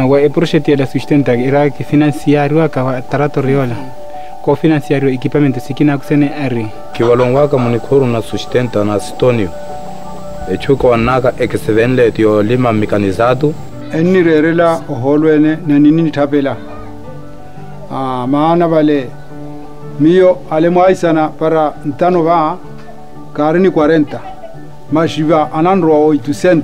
wa projeto da sustenta era que financiario ka tratoriola ko financiario equipamento sikina kusene ari kiwalongwa ka munikuru na sustenta na Sitonio echuko wanaka eksevenle tio lima mecanizado enni rerela holwene nanini tapela maana vale mio ale mwaisana para ntano va karini 40 mashiva anandro 800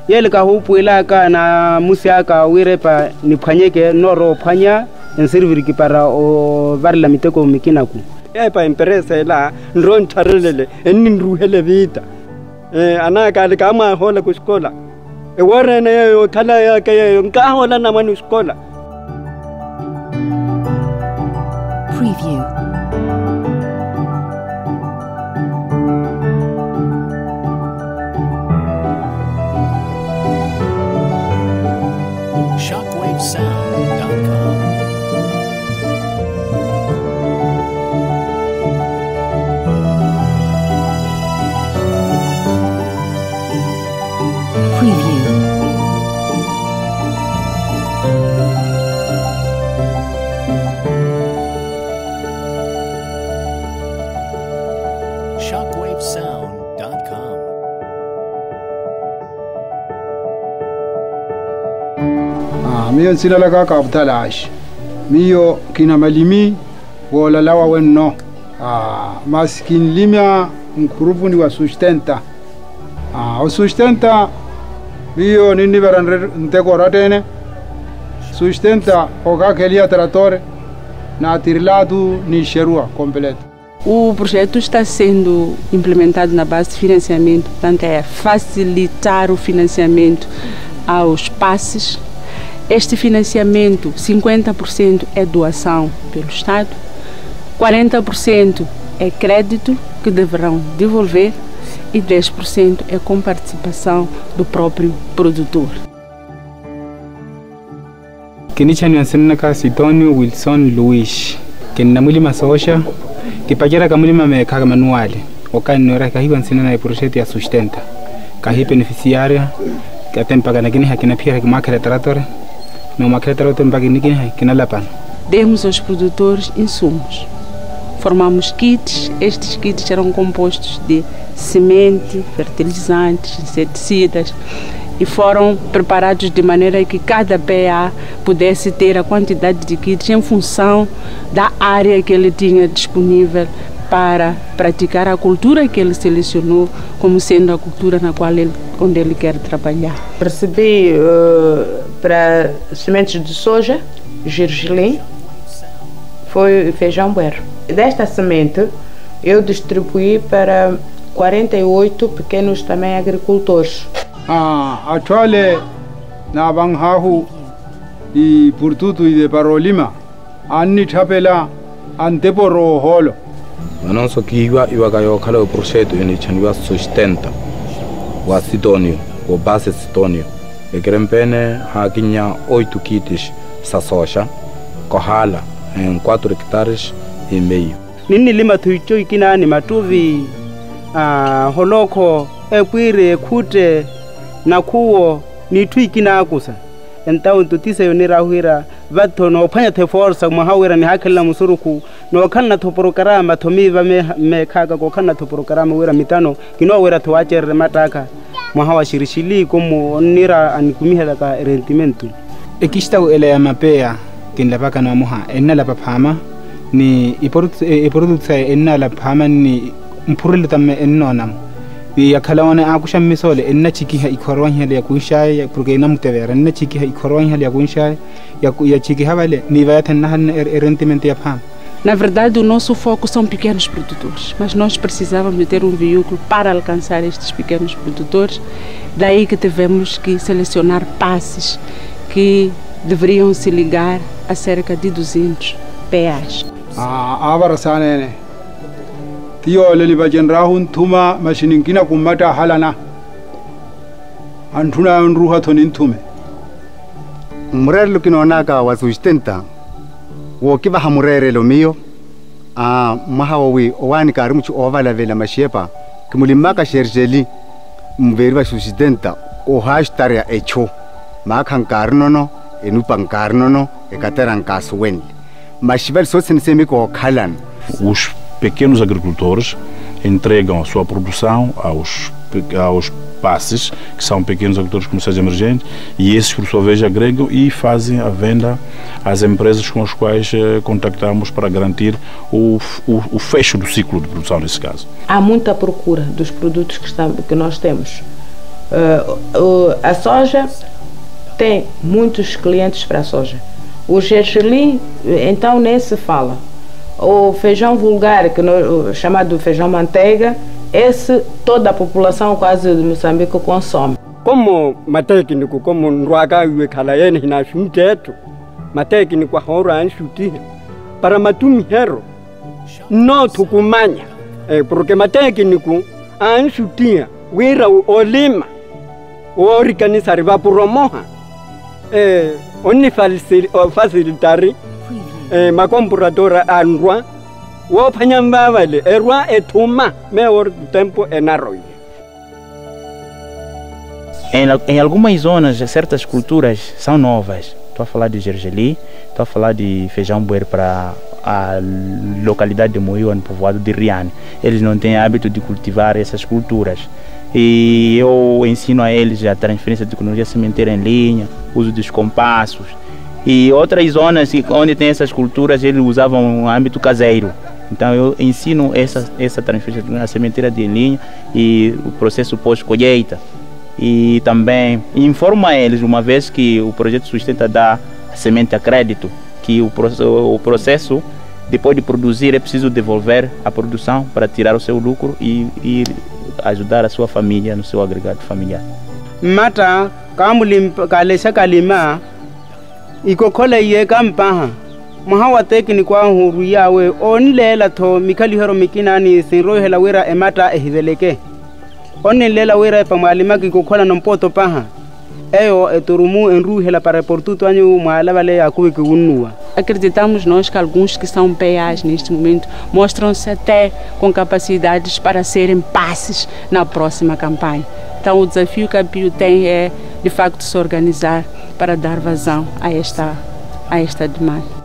yele ka hupuila ka na musia ka wirepa ni phanyeke noro phanya enservir ki para o varla miteko mikinaku pa empresa la ndron tharelele enni ruhele vita ana ka le kama hola ku skola e warene yo khala ya ke nka hola na manu skola preview ShockwaveSound.com. Preview. ShockwaveSound.com. mio sila ka kaptalash mio kina malimi wala lawa wenno maskin limia mkurufu ni wa sustenta o sustenta mio nini veran nteko ratene sustenta o ka kelia trator na tirlado ni xerua completo. O projeto está sendo implementado na base de financiamento, portanto é facilitar o financiamento aos passes. Este financiamento, 50% é doação pelo Estado, 40% é crédito que deverão devolver e 10% é com participação do próprio produtor. Kinichani ansenaka Sitonio Wilson Luis kinna mulima soja kipajera kamulima mekaga manuale okanora kahiwa ansenana e projeto ya sustenta kahi beneficiária que até pagar aqui na pira que máquina trator não máquina trator pagar aqui na lapan. Demos aos produtores insumos. Formamos kits. Estes kits eram compostos de semente, fertilizantes, inseticidas e foram preparados de maneira que cada PA pudesse ter a quantidade de kits em função da área que ele tinha disponível para praticar a cultura que ele selecionou como sendo a cultura na qual onde ele quer trabalhar. Recebi para sementes de soja, gergelim, foi feijão buero. Desta semente eu distribuí para 48 pequenos também agricultores. Atuale na Banhahu e Portuto e de Parolima, anni tapela anteporo holo. Não só que iwa kayo kala o projeto ele chaniwa sustenta wa Sitonio o base Sitonio e grempene hakinya 8 kits sa soja kohala em 4 hectares e meio. Nini lima tuicho ikina ni matuvi holoko ekwire kute na kuo ni tuikina akusa então tutisa yonira huira vato no phanya the force mahawira ni hakela musuruku no kanna to programa to miva me kaga ko kanna to programa wira mitano kino wira to wacher mataka mahawa shirishili como nira anikumiha ka rendimento ekista ele ya mapea kinla baka na moha enna la paphama ni iprodutsa enna la phama ni mpurule tamme ennonam ya kalawana akusha misole enna chiki ha ikorwan hale ya kunshay porque na mutevera enna chiki ha ikorwan hale ya kunshay ya chiki havale ni vai tanna rendimento ya phama. Na verdade, o nosso foco são pequenos produtores, mas nós precisávamos de ter um veículo para alcançar estes pequenos produtores. Daí que tivemos que selecionar passes que deveriam se ligar a cerca de 200 PAs. Abarasane Tio lelibajen rahun tuma mashininkina kumata halana antuna nruha tonin tume murelo kinonaka wasustenta wokiba hamurere lo mio mahawi owani karimuchi ovala vela mashepa kimulimaka sherjeli mveri wa sustenta o hashtag echo makhan karnono enupancarnono e cateran casuen. Mas tiver só se me com calan. Os pequenos agricultores entregam a sua produção aos passes, que são pequenos agricultores comerciais emergentes, e esses, por sua vez, agregam e fazem a venda às empresas com as quais contactamos para garantir o fecho do ciclo de produção, nesse caso. Há muita procura dos produtos que nós temos. A soja tem muitos clientes para a soja. O gergelim, então, nem se fala. O feijão vulgar, chamado feijão manteiga, esse toda a população quase de Moçambique consome. Como técnico, como Nruaga e Calaene na Chunteto, técnico a hora anchuti, para matumihero, não tucumanya, porque técnico a anchutia, wira o lima, o organizar va por romoha, oni facilitari, ma compradora anrua. Em algumas zonas, certas culturas são novas. Estou a falar de gergelim, estou a falar de feijão buer para a localidade de Moiua, no povoado de Riane. Eles não têm hábito de cultivar essas culturas. E eu ensino a eles a transferência de tecnologia sementeira em linha, uso dos compassos. E outras zonas onde tem essas culturas, eles usavam um âmbito caseiro. Então eu ensino essa transferência na sementeira de linha e o processo pós-colheita. E também informo a eles, uma vez que o projeto Sustenta dá a semente a crédito, que o processo, depois de produzir, é preciso devolver a produção para tirar o seu lucro e ajudar a sua família no seu agregado familiar. Mata, kalesha kalima, ikokola ye kampaha. Mahawa técnico a huru yawe onlela to mikali hero mikinani sinro hela wira emata ehiveleke onlela wira pamalima ki kokola nompoto paha eyo eturumu enru hela para portuto anyu mala vale akuwe que unua. Acreditamos nós que alguns que são PAs neste momento mostram-se até com capacidades para serem passes na próxima campanha. Então o desafio que a PIU tem é de facto se organizar para dar vazão a esta demanda.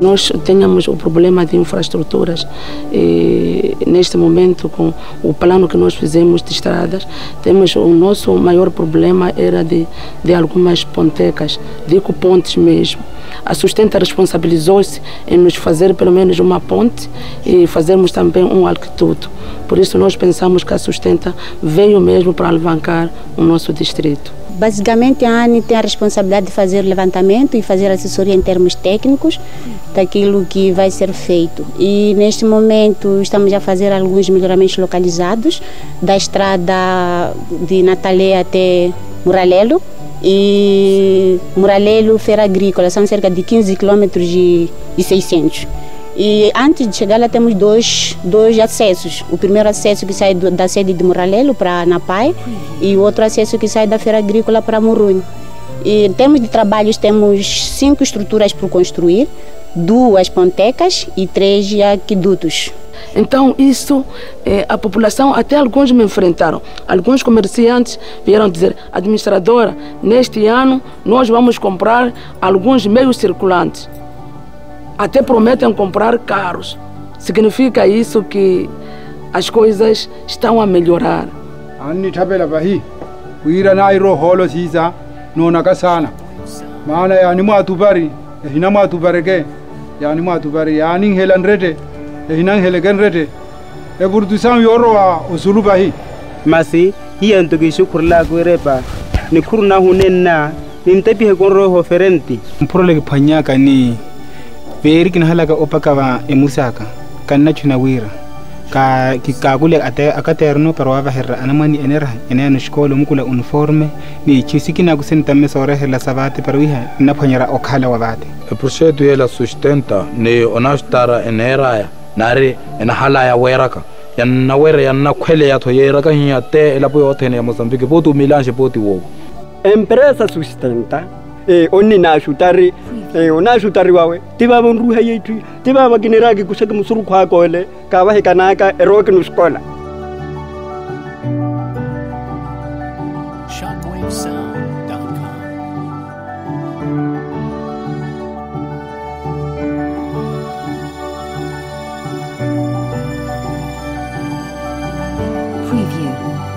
Nós temos o problema de infraestruturas e neste momento com o plano que nós fizemos de estradas, temos o nosso maior problema era de algumas pontecas, digo pontes mesmo. A Sustenta responsabilizou-se em nos fazer pelo menos uma ponte e fazermos também um aqueduto. Por isso nós pensamos que a Sustenta veio mesmo para alavancar o nosso distrito. Basicamente, a ANI tem a responsabilidade de fazer levantamento e fazer assessoria em termos técnicos daquilo que vai ser feito. E neste momento estamos a fazer alguns melhoramentos localizados da estrada de Natalé até Muralelo e Muralelo Feira Agrícola, são cerca de 15 km e 600. E antes de chegar lá temos dois acessos. O primeiro acesso que sai da sede de Muralelo para Napai e o outro acesso que sai da Feira Agrícola para Murunho. E em termos de trabalhos temos 5 estruturas por construir, 2 pontecas e 3 aquedutos. Então isso, a população, até alguns me enfrentaram. Alguns comerciantes vieram dizer, administradora, neste ano nós vamos comprar alguns meios circulantes. Até prometem comprar carros. Significa isso que as coisas estão a melhorar. Anni tabela bahi, uira na iro holo sisa, no nakasana. Mana ya ni matu bari, hina matu barege, ya ni matu bari, ya ni helan rete, hina helegen rete. E burdusan yoro wa usulu bahi. Masi, hiya ntoki shukurla kurepa, ni kurna hunenna, ni mtepi hekonro hoferenti. Mpurole kipanyaka ni Peri kina halaka opakava emusaka kanna chuna wira ka kikagule akaterno pero ava herra anamani enera enena shkolo mukula uniforme ni chisikina kusenta mesore hela sabate pero iha naponyera okhala wabate o projeto ela sustenta ne onastara enera nare ena hala ya weraka yanna wera yanna kwele ya toyera ka hiya te ela po otene ya Mozambique botu milange poti wo empresa sustenta onni na shutari ona shutari wawe tiba bonruha yetu tiba bagineragi kusaka musuru kwa kole ka wahe kanaka eroke nuskola Shockwave sound. Preview.